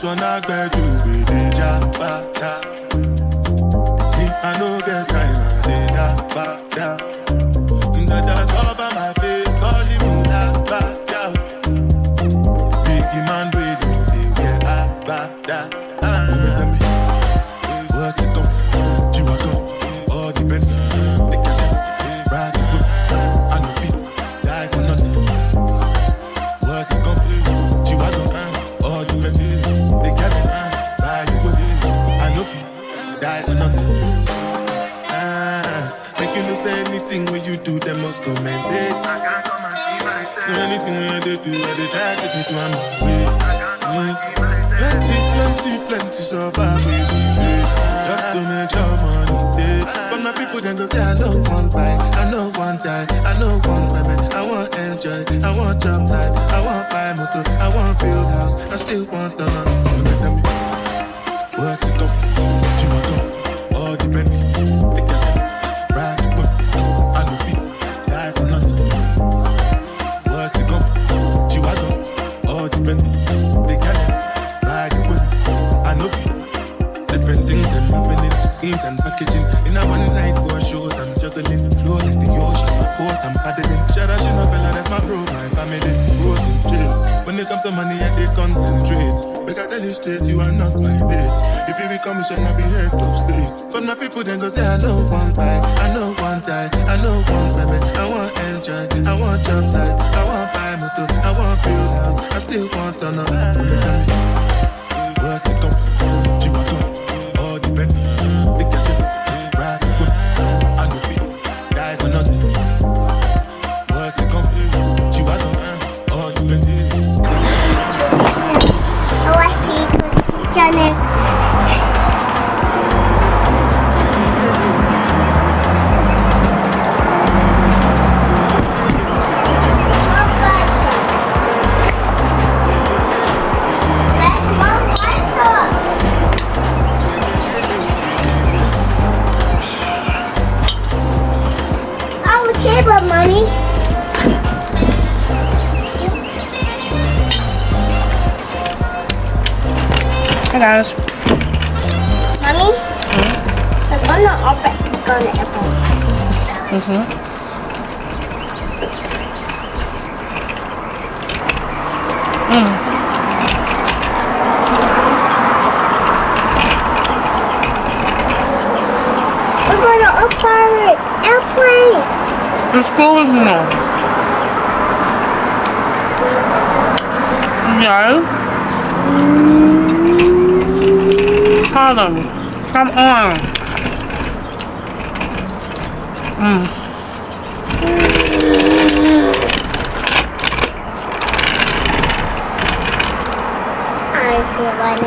One I beg you with the jabata. Me, I no get time, I did that bada. That cover my face, calling me that bada. Biggie man, we don't be where I bada. Tell me, what's it come? You are gone, all the men, they catch it, ride the foot, I no feet, die for nothing. What's it come? You are gone, all the men. Die for nothing. Make you no say anything when you do, they must commend it. I can't come and see myself. So anything when they do, they try to get to my way. Plenty survive with the face. Just to make your money. But my people then go say, I know one buy, I know one die, I know one women. I want enjoy, I want job life, I want buy motor, I want build house, I still want to love. Tell me, what's it go? All the men, they can ride the boat. I no feet, die for nothing. What's it come? Chihuahua. All the men, they can ride the boat. I no feet. Different things them happening, schemes and packaging. In a one night for shows, I'm juggling. Flow like the ocean, my port, I'm paddling. Shout out, Bella, that's my bro, my family. Frozen trace. When it comes to money, I did concentrate. Make I tell you straight, you are not my mate. If you become a I be head of state. For my people then go say I know one buy, I know one die, I know one women. I want enjoy, I want job life, I want buy motor, I want build house, I still want to know. What's it come? You are gone, all the men, they catch it, ride the foot, I no feet, die for nothing. What's it come? You are gone, all the men, channel. Mommy. Hi guys. Mommy? We're gonna open the apple. We're gonna open it. Airplane. Let's go with me now. No. Harlem, come on. I see one.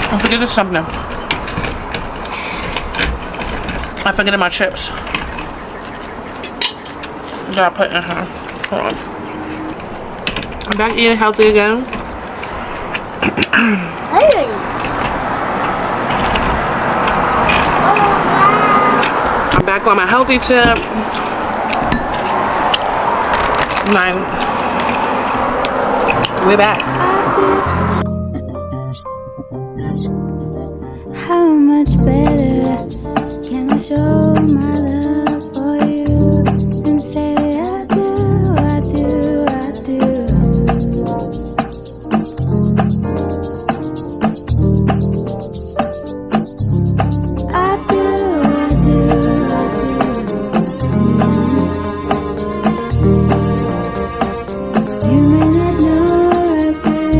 I forget something. I forget my chips. That I put in her. Hold on. I'm back eating healthy again. I'm back on my healthy tip. We're back. How much better can I show my love for you and say I do, I do, I do. I do, I do, I do. You may not know right, babe.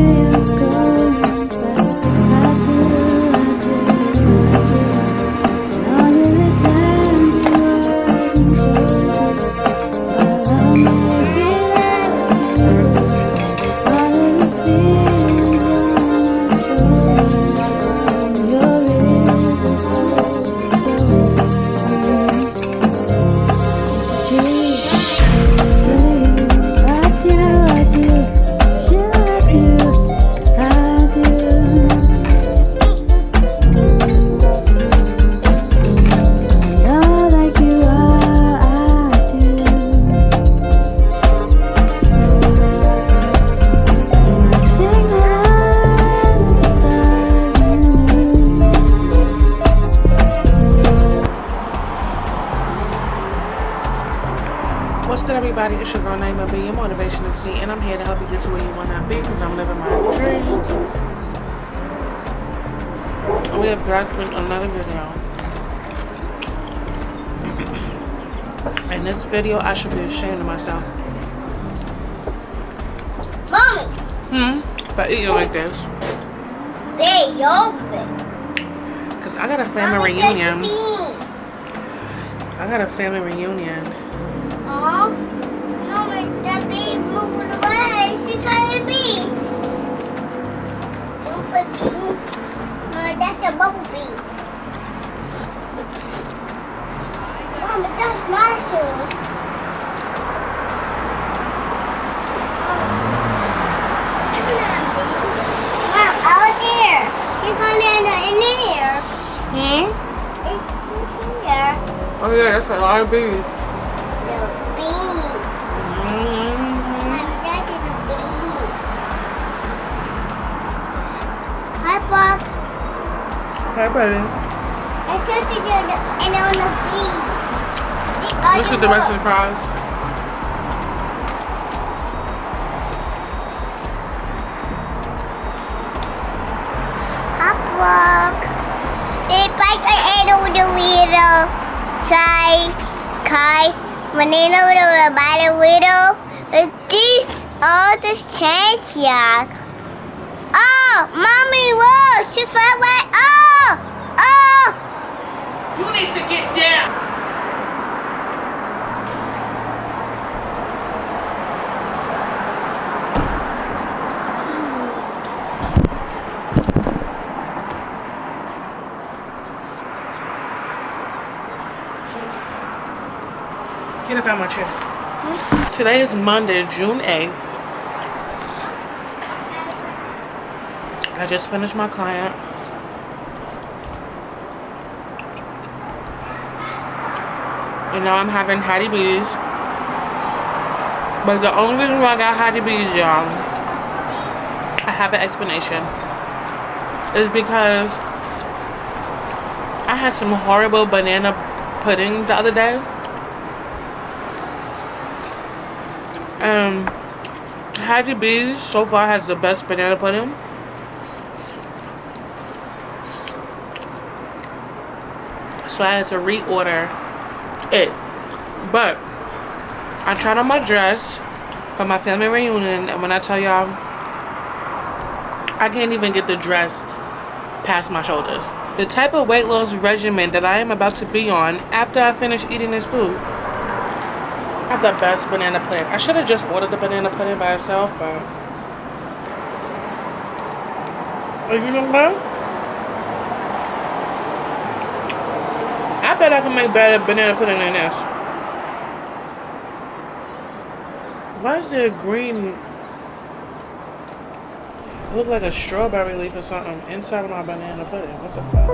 good, everybody? It's your girl Naima B, your motivation MC, and I'm here to help you get to where you want to be because I'm living my dreams. And we are back with another video. In this video, I should be ashamed of myself. Mommy! If I eat it like this. Hey, yogurt. Because I got a family reunion. I got a family reunion. Mommy, that bee moving away. She got a bee. Bumble bee. No, that's a bubble bee. Mom, that's my shoes. Mom, out there. You're going in there. It's here. Oh yeah, that's a lot of bees. The bee. Mommy, that is a bee. Hi, Buck. Hey, buddy. I took to do the and on the bee. Let's get the rest of the fries. Hop walk. They bike and over the window. Side, guys. When they know the by the window, these all the change, yeah. Oh, mommy, whoa, she fell away. Oh. You need to get down. Get up out my chair. Today is Monday, June 8th. I just finished my client. And now I'm having Hattie B's. But the only reason why I got Hattie B's, y'all, I have an explanation. Is because I had some horrible banana pudding the other day. Hattie B's so far has the best banana pudding. So I had to reorder it. But I tried on my dress for my family reunion, and when I tell y'all, I can't even get the dress past my shoulders. The type of weight loss regimen that I am about to be on after I finish eating this food. I have the best banana pudding. I should have just ordered the banana pudding by itself, but you know what? I bet I can make better banana pudding than this. Why is there green? It look like a strawberry leaf or something inside of my banana pudding. What the fuck?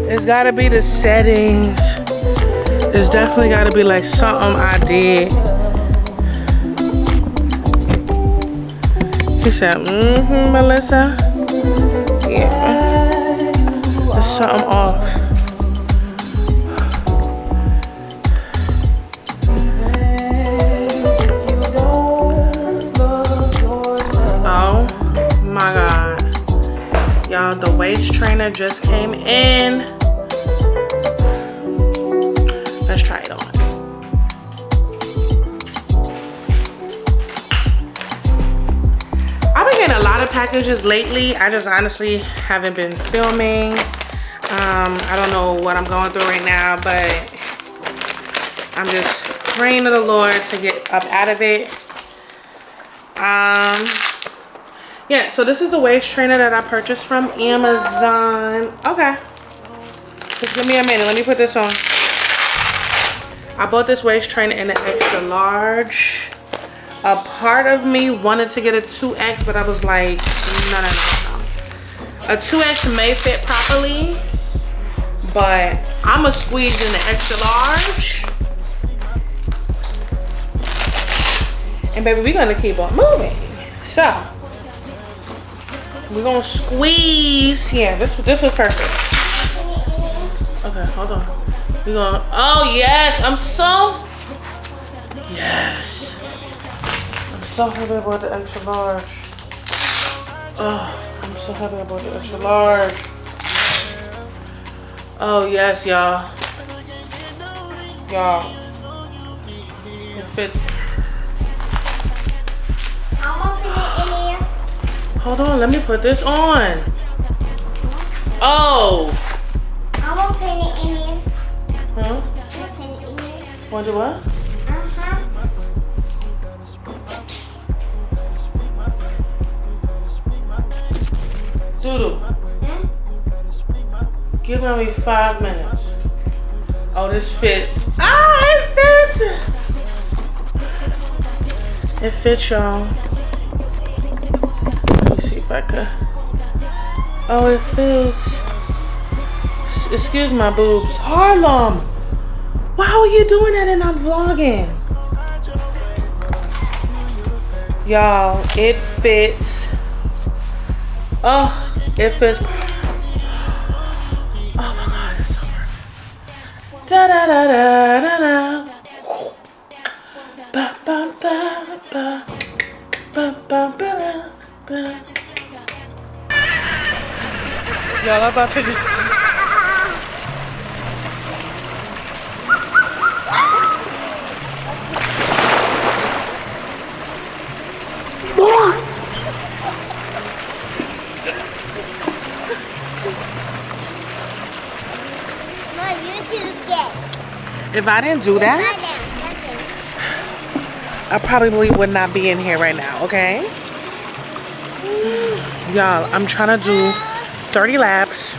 It's gotta be the settings. It's definitely gotta be like something I did. He said, Melissa. Yeah. something off. Oh my God. Y'all, the waist trainer just came in. Let's try it on. I've been getting a lot of packages lately. I just honestly haven't been filming. I don't know what I'm going through right now, but I'm just praying to the Lord to get up out of it. Yeah, so this is the waist trainer that I purchased from Amazon. Okay. Just give me a minute. Let me put this on. I bought this waist trainer in an extra large. A part of me wanted to get a 2X, but I was like, no. A 2X may fit properly, but I'm going to squeeze in the extra large. And baby, we're going to keep on moving. So, we're going to squeeze. Yeah, this was perfect. Okay, hold on. We're going to, oh yes, yes. I'm so happy about the extra large. Oh, I'm so happy about the extra large. Oh yes, y'all. Y'all. It fits. I'm opening it in here. Hold on, let me put this on. Oh. I'm opening it in here. Huh? Open it in here. Want to do what? Doodle. Give me 5 minutes. Oh, this fits. Ah, it fits. It fits, y'all. Let me see if I could. Oh, it fits. Excuse my boobs. Harlem. Why are you doing that and I'm vlogging? Y'all, it fits. Oh, it fits. Oh my God, it's so perfect. Da da da da da da. Ba ba ba ba ba ba ba ba. Y'all, I'm about to do. If I didn't do that, I probably would not be in here right now, okay? Y'all, I'm trying to do 30 laps.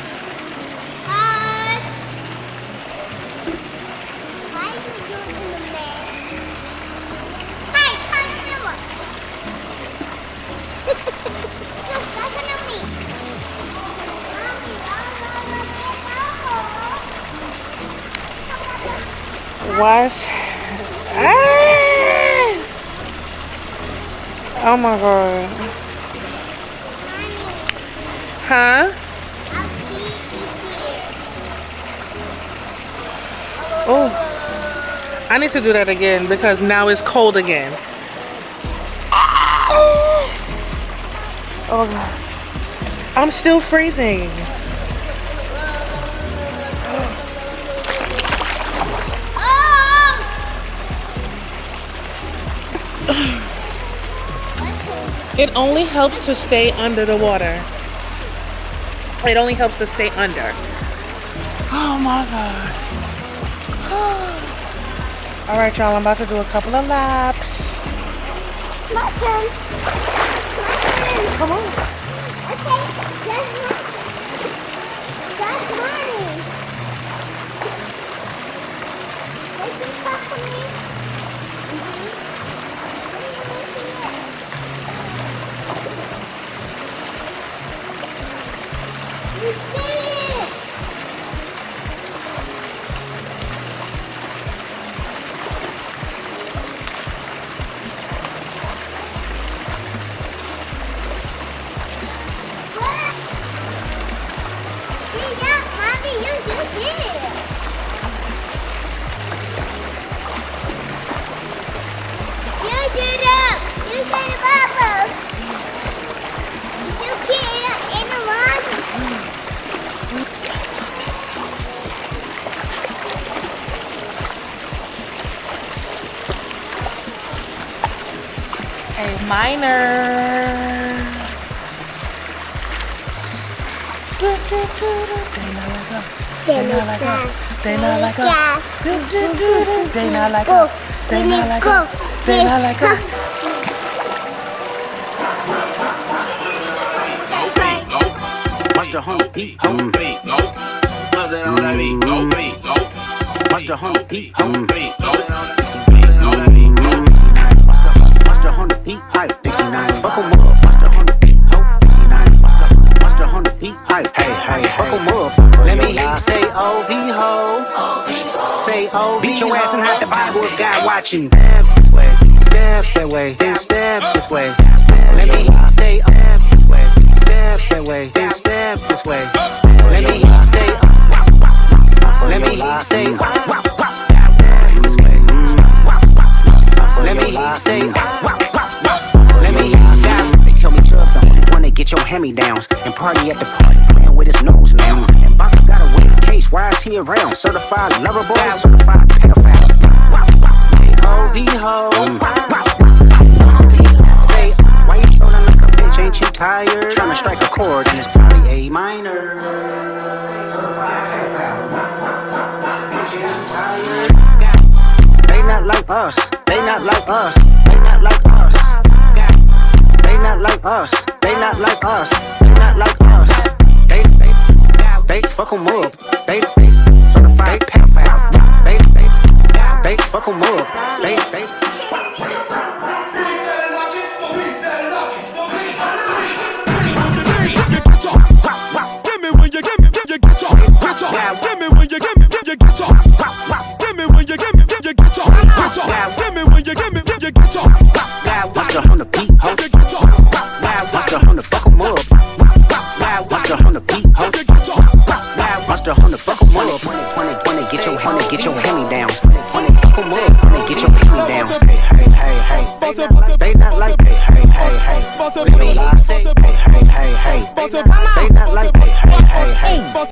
Was oh my God. Huh? Oh, I need to do that again because now it's cold again. Oh God, I'm still freezing. It only helps to stay under the water. It only helps to stay under. Oh my God. All right, y'all, I'm about to do a couple of laps. My turn. Come on. Okay, that's mine. Wait, you stop for me? You did it! Yeah. You did it. You got a bubble. You can't in the water. A minor. They not like us. They not like us. Yeah. They not like us. They not like us. They not like us. Watch the hump beat, hump beat, go. Bust it on that beat, go beat, go. Watch the hump beat, hump beat, go. On that beat, go. Watch the hump beat, hype, 59. Fuck 'em up. Watch the hump beat, ho, 59. Watch the hump beat, hype, hey, fuck 'em up. Let me hear you say OV ho. Say OV. Beat your ass and hide the Bible if God watching. Step this way, step that way, then step this way. Let me hear you say step this way, step that way, then step this way. Let me hear you say. Let me hear you say. This way. Let me hear you say. Let me hear you say. They tell me drugs don't wanna get your hand-me-downs and party at the party playing with his nose now. And Baka got a win case. Why is he around? Certified lover boy, certified pedophile. OV ho. Say, why you trolling like a bitch? Ain't you tired? Tryna strike a chord and it's probably A minor. They not like us. They not like us. They not like us. They not like us. They not like us. They not like us. They fuck 'em up. They certified pedophile. They fuck 'em up. They. Give me when you give me, you get your, get your. Give me when you give me, you get your. Give me when you give me, you get your, get your. Give me when you give me, you get your. Watch the Honda beat, ho. Watch the Honda fuck 'em up. Watch the Honda beat, ho. Watch the Honda fuck 'em up. Wanna get your hand-me-downs. Wanna fuck 'em up. Wanna get your hand-me-downs. Hey. They not like hey. Let me hear you say hey. They not